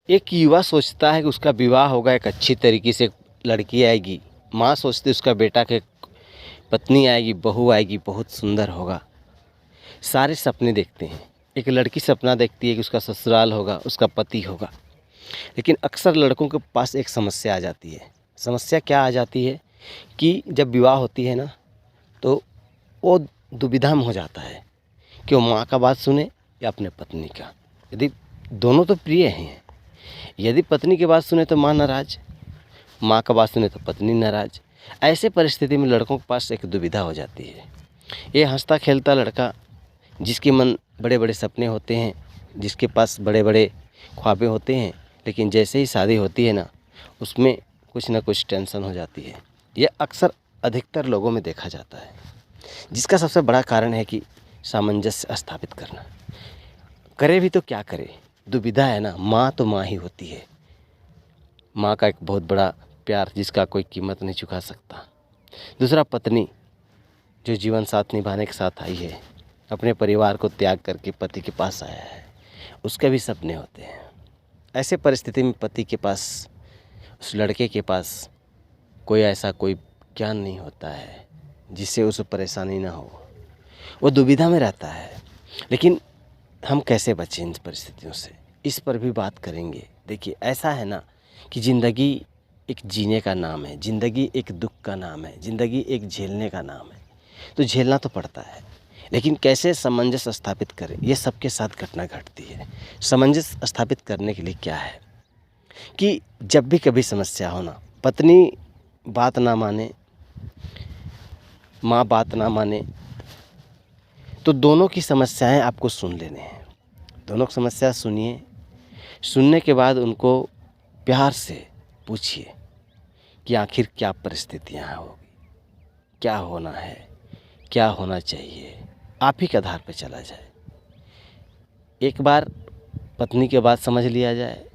एक युवा सोचता है कि उसका विवाह होगा, एक अच्छी तरीके से लड़की आएगी। माँ सोचती है उसका बेटा के पत्नी आएगी, बहू आएगी, बहुत सुंदर होगा। सारे सपने देखते हैं। एक लड़की सपना देखती है कि उसका ससुराल होगा, उसका पति होगा। लेकिन अक्सर लड़कों के पास एक समस्या आ जाती है। समस्या क्या आ जाती है कि जब विवाह होती है ना, तो वो दुविधा में हो जाता है कि वो माँ का बात सुने या अपने पत्नी का। यदि दोनों तो प्रिय हैं, यदि पत्नी की बात सुने तो माँ नाराज, माँ का बात सुने तो पत्नी नाराज। ऐसे परिस्थिति में लड़कों के पास एक दुविधा हो जाती है। ये हंसता खेलता लड़का, जिसके मन बड़े बड़े सपने होते हैं, जिसके पास बड़े बड़े ख्वाबें होते हैं, लेकिन जैसे ही शादी होती है ना, उसमें कुछ ना कुछ टेंशन हो जाती है। ये अक्सर अधिकतर लोगों में देखा जाता है, जिसका सबसे बड़ा कारण है कि सामंजस्य स्थापित करना। करे भी तो क्या करे, दुविधा है ना। माँ तो माँ ही होती है। माँ का एक बहुत बड़ा प्यार जिसका कोई कीमत नहीं चुका सकता। दूसरा पत्नी, जो जीवन साथ निभाने के साथ आई है, अपने परिवार को त्याग करके पति के पास आया है, उसके भी सपने होते हैं। ऐसे परिस्थिति में पति के पास, उस लड़के के पास कोई ज्ञान नहीं होता है जिससे उसे परेशानी ना हो। वो दुविधा में रहता है। लेकिन हम कैसे बचें इन परिस्थितियों से, इस पर भी बात करेंगे। देखिए, ऐसा है ना कि ज़िंदगी एक जीने का नाम है, ज़िंदगी एक दुख का नाम है, ज़िंदगी एक झेलने का नाम है। तो झेलना तो पड़ता है, लेकिन कैसे सामंजस्य स्थापित करें, ये सबके साथ घटना घटती है। सामंजस्य स्थापित करने के लिए क्या है कि जब भी कभी समस्या हो ना, पत्नी बात ना माने, माँ बात ना माने, तो दोनों की समस्याएं आपको सुन लेने हैं। दोनों की समस्या सुनिए। सुनने के बाद उनको प्यार से पूछिए कि आखिर क्या परिस्थितियाँ होगी, क्या होना है, क्या होना चाहिए। आप ही के आधार पर चला जाए। एक बार पत्नी की बात समझ लिया जाए,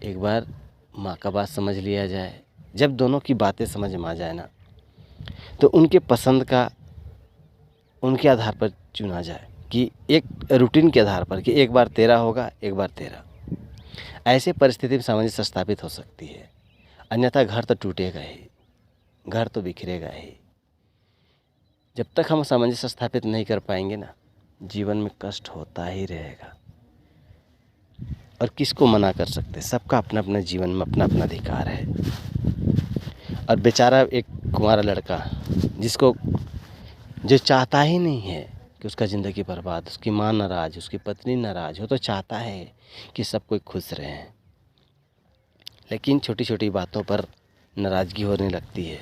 एक बार माँ का बात समझ लिया जाए। जब दोनों की बातें समझ में आ जाए ना, तो उनके पसंद का उनके आधार पर चुना जाए कि एक रूटीन के आधार पर कि एक बार तेरा होगा, एक बार तेरा। ऐसे परिस्थिति में सामंजस्य स्थापित हो सकती है। अन्यथा घर तो टूटेगा ही, घर तो बिखरेगा ही। जब तक हम सामंजस्य स्थापित नहीं कर पाएंगे ना, जीवन में कष्ट होता ही रहेगा। और किसको मना कर सकते, सबका अपना अपना जीवन में अपना अपना अधिकार है। और बेचारा एक कुंवारा लड़का, जिसको जो चाहता ही नहीं है कि उसका ज़िंदगी बर्बाद, उसकी माँ नाराज़, उसकी पत्नी नाराज़ हो, तो चाहता है कि सब कोई खुश रहें। लेकिन छोटी छोटी बातों पर नाराज़गी होने लगती है।